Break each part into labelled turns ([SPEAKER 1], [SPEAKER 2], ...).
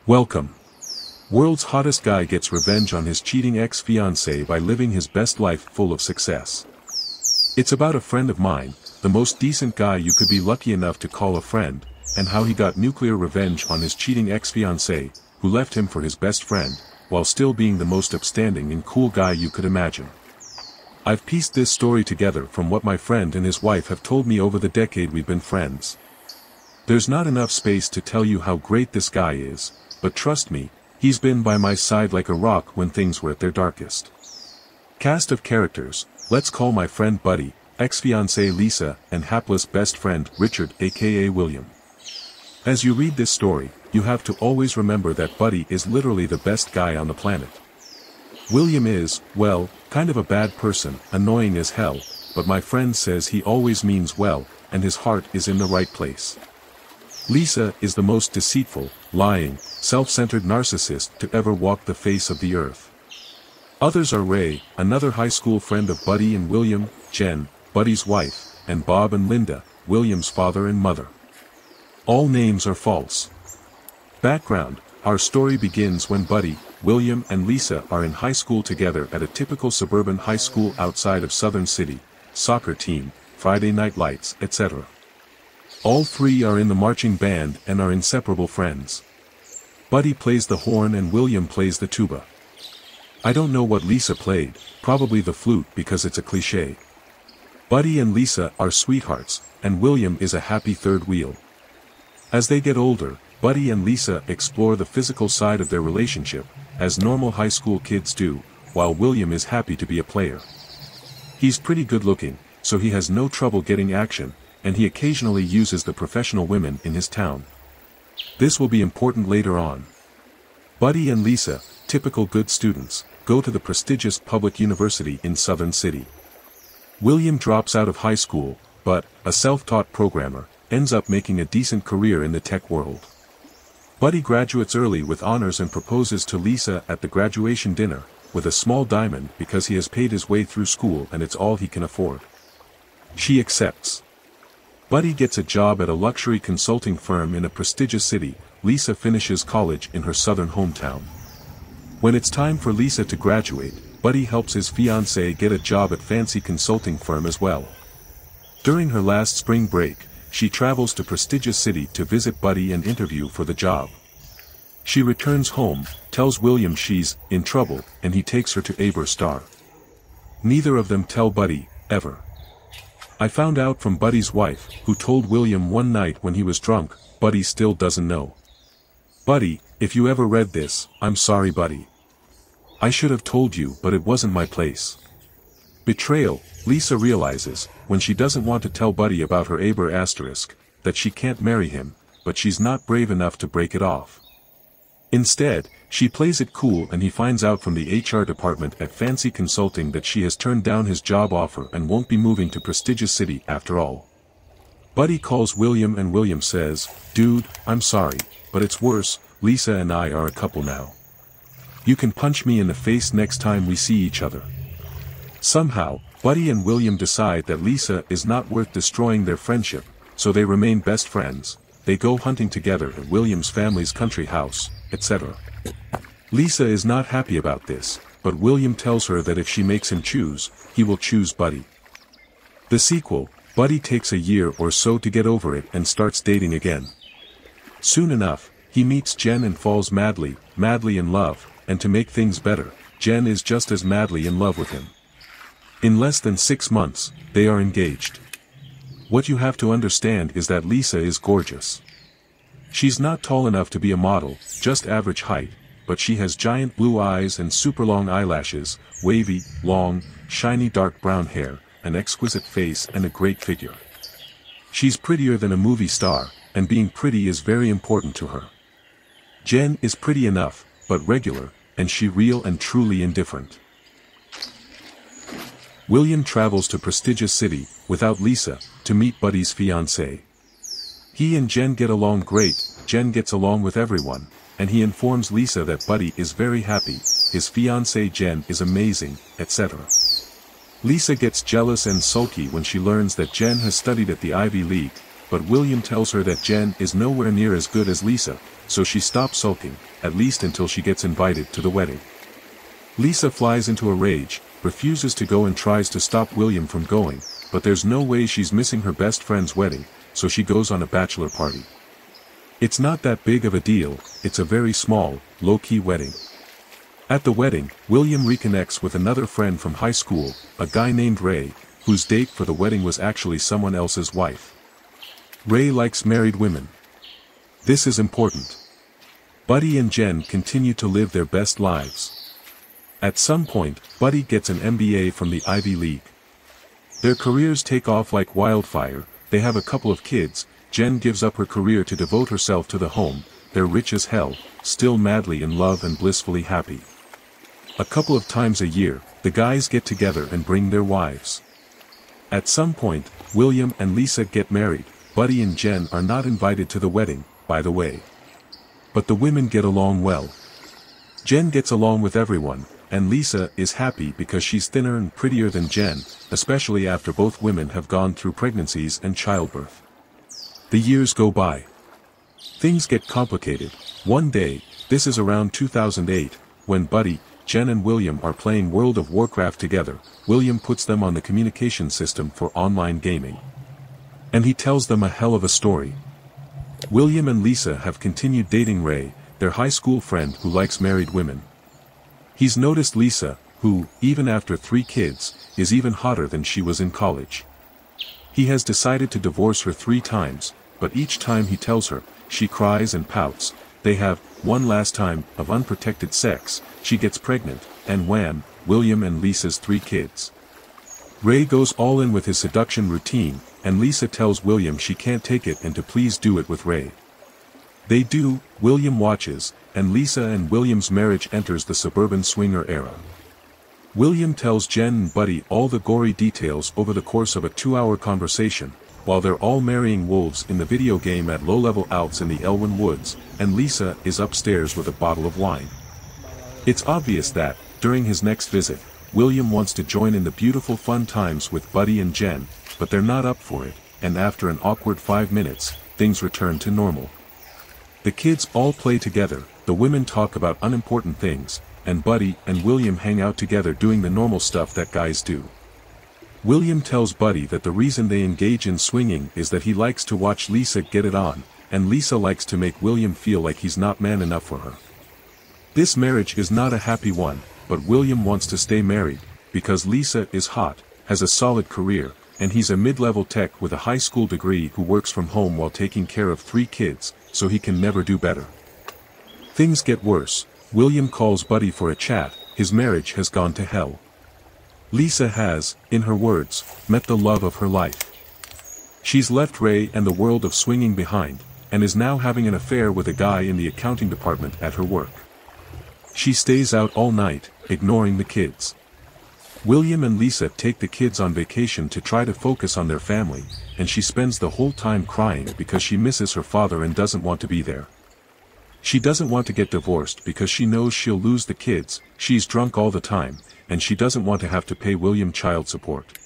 [SPEAKER 1] Welcome. World's hottest guy gets revenge on his cheating ex-fiancée by living his best life full of success. It's about a friend of mine, the most decent guy you could be lucky enough to call a friend, and how he got nuclear revenge on his cheating ex-fiancée, who left him for his best friend, while still being the most upstanding and cool guy you could imagine. I've pieced this story together from what my friend and his wife have told me over the decade we've been friends. There's not enough space to tell you how great this guy is, but trust me, he's been by my side like a rock when things were at their darkest. Cast of characters: let's call my friend Buddy, ex-fiancée Lisa, and hapless best friend Richard aka William. As you read this story, you have to always remember that Buddy is literally the best guy on the planet. William is, well, kind of a bad person, annoying as hell, but my friend says he always means well, and his heart is in the right place. Lisa is the most deceitful, lying, self-centered narcissist to ever walk the face of the earth. Others are Ray, another high school friend of Buddy and William, Jen, Buddy's wife, and Bob and Linda, William's father and mother. All names are false. Background: our story begins when Buddy, William and Lisa are in high school together at a typical suburban high school outside of Southern City, soccer team, Friday night lights, etc. All three are in the marching band and are inseparable friends. Buddy plays the horn and William plays the tuba. I don't know what Lisa played, probably the flute because it's a cliché. Buddy and Lisa are sweethearts, and William is a happy third wheel. As they get older, Buddy and Lisa explore the physical side of their relationship, as normal high school kids do, while William is happy to be a player. He's pretty good looking, so he has no trouble getting action, and he occasionally uses the professional women in his town. This will be important later on. Buddy and Lisa, typical good students, go to the prestigious public university in Southern City. William drops out of high school, but, a self-taught programmer, ends up making a decent career in the tech world. Buddy graduates early with honors and proposes to Lisa at the graduation dinner, with a small diamond because he has paid his way through school and it's all he can afford. She accepts. Buddy gets a job at a luxury consulting firm in a prestigious city. Lisa finishes college in her southern hometown. When it's time for Lisa to graduate, Buddy helps his fiancée get a job at fancy consulting firm as well. During her last spring break, she travels to prestigious city to visit Buddy and interview for the job. She returns home, tells William she's in trouble, and he takes her to Aber Star. Neither of them tell Buddy, ever. I found out from Buddy's wife, who told William one night when he was drunk. Buddy still doesn't know. Buddy, if you ever read this, I'm sorry Buddy. I should have told you, but it wasn't my place. Betrayal: Lisa realizes, when she doesn't want to tell Buddy about her Aber asterisk, that she can't marry him, but she's not brave enough to break it off. Instead, she plays it cool and he finds out from the HR department at Fancy Consulting that she has turned down his job offer and won't be moving to prestigious city after all. Buddy calls William and William says, "Dude, I'm sorry, but it's worse, Lisa and I are a couple now. You can punch me in the face next time we see each other." Somehow, Buddy and William decide that Lisa is not worth destroying their friendship, so they remain best friends. They go hunting together at William's family's country house, etc. Lisa is not happy about this, but William tells her that if she makes him choose, he will choose Buddy. The sequel: Buddy takes a year or so to get over it and starts dating again. Soon enough, he meets Jen and falls madly in love, and to make things better, Jen is just as madly in love with him. In less than 6 months, they are engaged. What you have to understand is that Lisa is gorgeous. She's not tall enough to be a model, just average height, but she has giant blue eyes and super long eyelashes, wavy, long, shiny dark brown hair, an exquisite face and a great figure. She's prettier than a movie star, and being pretty is very important to her. Jen is pretty enough, but regular, and she real and truly indifferent. William travels to prestigious city, without Lisa, to meet Buddy's fiancée. He and Jen get along great. Jen gets along with everyone, and he informs Lisa that Buddy is very happy, his fiancée Jen is amazing, etc. Lisa gets jealous and sulky when she learns that Jen has studied at the Ivy League, but William tells her that Jen is nowhere near as good as Lisa, so she stops sulking, at least until she gets invited to the wedding. Lisa flies into a rage, refuses to go and tries to stop William from going, but there's no way she's missing her best friend's wedding, so she goes on a bachelor party. It's not that big of a deal, it's a very small, low-key wedding. At the wedding, William reconnects with another friend from high school, a guy named Ray, whose date for the wedding was actually someone else's wife. Ray likes married women. This is important. Buddy and Jen continue to live their best lives. At some point, Buddy gets an MBA from the Ivy League. Their careers take off like wildfire, they have a couple of kids. Jen gives up her career to devote herself to the home. They're rich as hell, still madly in love and blissfully happy. A couple of times a year, the guys get together and bring their wives. At some point, William and Lisa get married. Buddy and Jen are not invited to the wedding, by the way. But the women get along well. Jen gets along with everyone, and Lisa is happy because she's thinner and prettier than Jen, especially after both women have gone through pregnancies and childbirth. The years go by. Things get complicated. One day, this is around 2008, when Buddy, Jen and William are playing World of Warcraft together. William puts them on the communication system for online gaming. And he tells them a hell of a story. William and Lisa have continued dating Ray, their high school friend who likes married women. He's noticed Lisa, who, even after 3 kids, is even hotter than she was in college. He has decided to divorce her 3 times, but each time he tells her, she cries and pouts. They have one last time of unprotected sex, she gets pregnant, and wham, William and Lisa's 3 kids. Ray goes all in with his seduction routine, and Lisa tells William she can't take it and to please do it with Ray. They do, William watches, and Lisa and William's marriage enters the suburban swinger era. William tells Jen and Buddy all the gory details over the course of a 2-hour conversation, while they're all marrying wolves in the video game at low-level outs in the Elwyn Woods, and Lisa is upstairs with a bottle of wine. It's obvious that, during his next visit, William wants to join in the beautiful fun times with Buddy and Jen, but they're not up for it, and after an awkward 5 minutes, things return to normal. The kids all play together, the women talk about unimportant things, and Buddy and William hang out together doing the normal stuff that guys do. William tells Buddy that the reason they engage in swinging is that he likes to watch Lisa get it on, and Lisa likes to make William feel like he's not man enough for her. This marriage is not a happy one, but William wants to stay married, because Lisa is hot, has a solid career, and he's a mid-level tech with a high school degree who works from home while taking care of 3 kids, so he can never do better. Things get worse. William calls Buddy for a chat. His marriage has gone to hell. Lisa has, in her words, met the love of her life. She's left Ray and the world of swinging behind, and is now having an affair with a guy in the accounting department at her work. She stays out all night, ignoring the kids. William and Lisa take the kids on vacation to try to focus on their family, and she spends the whole time crying because she misses her father and doesn't want to be there. She doesn't want to get divorced because she knows she'll lose the kids, she's drunk all the time, and she doesn't want to have to pay William child support.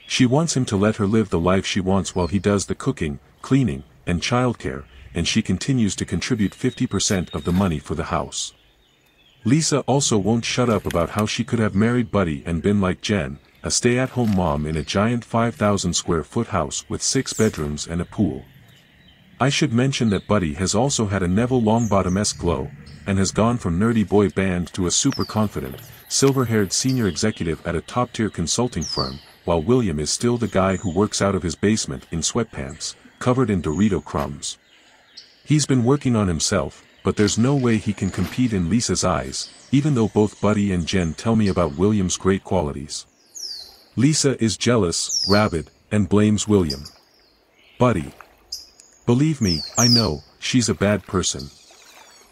[SPEAKER 1] She wants him to let her live the life she wants while he does the cooking, cleaning, and childcare, and she continues to contribute 50% of the money for the house. Lisa also won't shut up about how she could have married Buddy and been like Jen, a stay-at-home mom in a giant 5,000 square foot house with 6 bedrooms and a pool. I should mention that Buddy has also had a Neville Longbottom-esque glow, and has gone from nerdy boy band to a super confident, silver-haired senior executive at a top-tier consulting firm, while William is still the guy who works out of his basement in sweatpants, covered in Dorito crumbs. He's been working on himself, but there's no way he can compete in Lisa's eyes, even though both Buddy and Jen tell me about William's great qualities. Lisa is jealous, rabid, and blames William. Buddy. Believe me, I know, she's a bad person.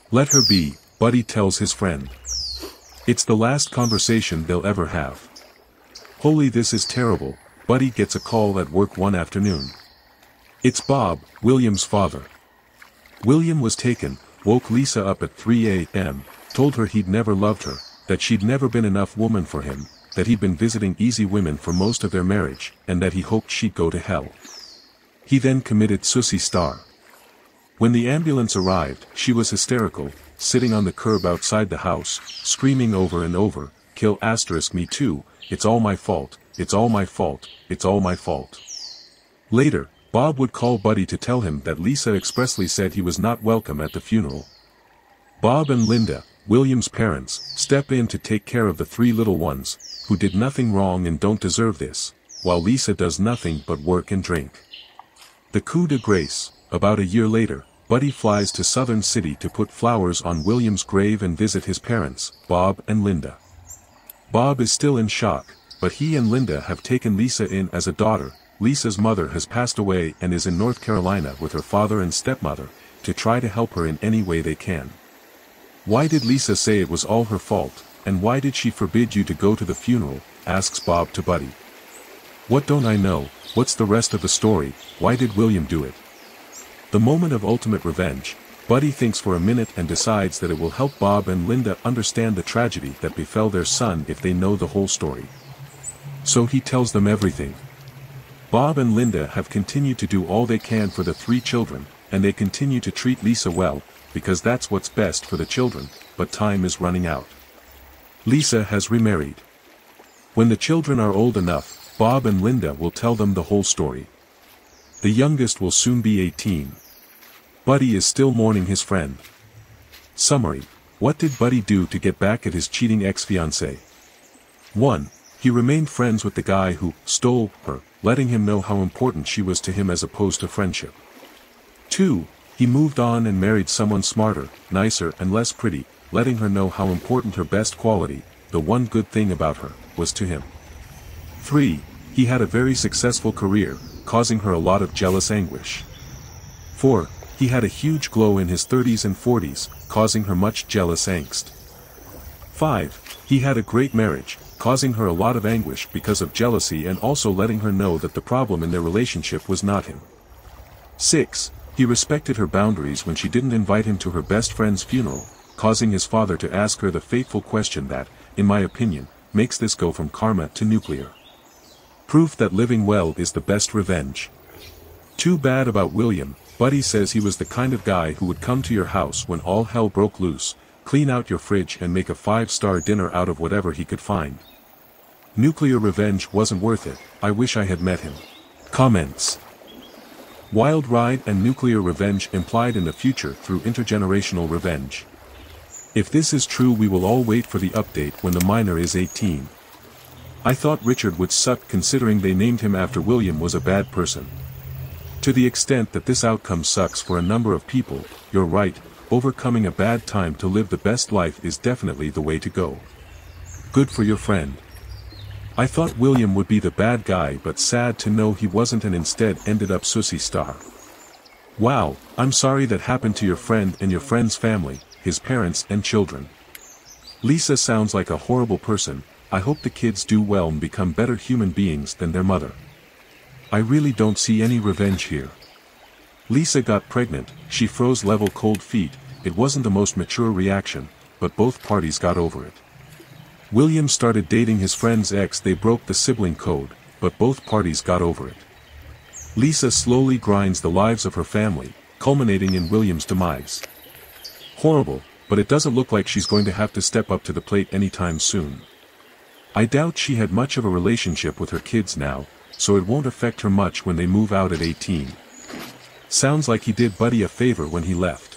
[SPEAKER 1] Let her be, Buddy tells his friend. It's the last conversation they'll ever have. Holy, this is terrible. Buddy gets a call at work one afternoon. It's Bob, William's father. William was taken, woke Lisa up at 3 a.m., told her he'd never loved her, that she'd never been enough woman for him, that he'd been visiting easy women for most of their marriage, and that he hoped she'd go to hell. He then committed suicide. When the ambulance arrived, she was hysterical, sitting on the curb outside the house, screaming over and over, "Kill * me too, it's all my fault, it's all my fault, it's all my fault." Later, Bob would call Buddy to tell him that Lisa expressly said he was not welcome at the funeral. Bob and Linda, William's parents, step in to take care of the three little ones, who did nothing wrong and don't deserve this, while Lisa does nothing but work and drink. The coup de grace. About a year later, Buddy flies to Southern City to put flowers on William's grave and visit his parents, Bob and Linda. Bob is still in shock, but he and Linda have taken Lisa in as a daughter. Lisa's mother has passed away and is in North Carolina with her father and stepmother, to try to help her in any way they can. "Why did Lisa say it was all her fault, and why did she forbid you to go to the funeral?" asks Bob to Buddy. "What don't I know? What's the rest of the story? Why did William do it?" The moment of ultimate revenge, Buddy thinks for a minute and decides that it will help Bob and Linda understand the tragedy that befell their son if they know the whole story. So he tells them everything. Bob and Linda have continued to do all they can for the three children, and they continue to treat Lisa well, because that's what's best for the children, but time is running out. Lisa has remarried. When the children are old enough, Bob and Linda will tell them the whole story. The youngest will soon be 18. Buddy is still mourning his friend. Summary. What did Buddy do to get back at his cheating ex-fiancée? 1. He remained friends with the guy who stole her, letting him know how important she was to him as opposed to friendship. 2. He moved on and married someone smarter, nicer and less pretty, letting her know how important her best quality, the one good thing about her, was to him. 3. He had a very successful career, causing her a lot of jealous anguish. 4. He had a huge glow in his 30s and 40s, causing her much jealous angst. 5. He had a great marriage, causing her a lot of anguish because of jealousy and also letting her know that the problem in their relationship was not him. 6. He respected her boundaries when she didn't invite him to her best friend's funeral, causing his father to ask her the fateful question that, in my opinion, makes this go from karma to nuclear. Proof that living well is the best revenge. Too bad about William. Buddy says he was the kind of guy who would come to your house when all hell broke loose, clean out your fridge and make a 5-star dinner out of whatever he could find. Nuclear revenge wasn't worth it. I wish I had met him. Comments. Wild ride and nuclear revenge implied in the future through intergenerational revenge. If this is true, we will all wait for the update when the minor is 18. I thought Richard would suck considering they named him after William was a bad person. To the extent that this outcome sucks for a number of people, you're right, overcoming a bad time to live the best life is definitely the way to go. Good for your friend. I thought William would be the bad guy, but sad to know he wasn't and instead ended up Susie Star. Wow, I'm sorry that happened to your friend and your friend's family, his parents and children. Lisa sounds like a horrible person. I hope the kids do well and become better human beings than their mother. I really don't see any revenge here. Lisa got pregnant, she froze level cold feet. It wasn't the most mature reaction, but both parties got over it. William started dating his friend's ex. They broke the sibling code, but both parties got over it. Lisa slowly grinds the lives of her family, culminating in William's demise. Horrible, but it doesn't look like she's going to have to step up to the plate anytime soon. I doubt she had much of a relationship with her kids now, so it won't affect her much when they move out at 18. Sounds like he did Buddy a favor when he left.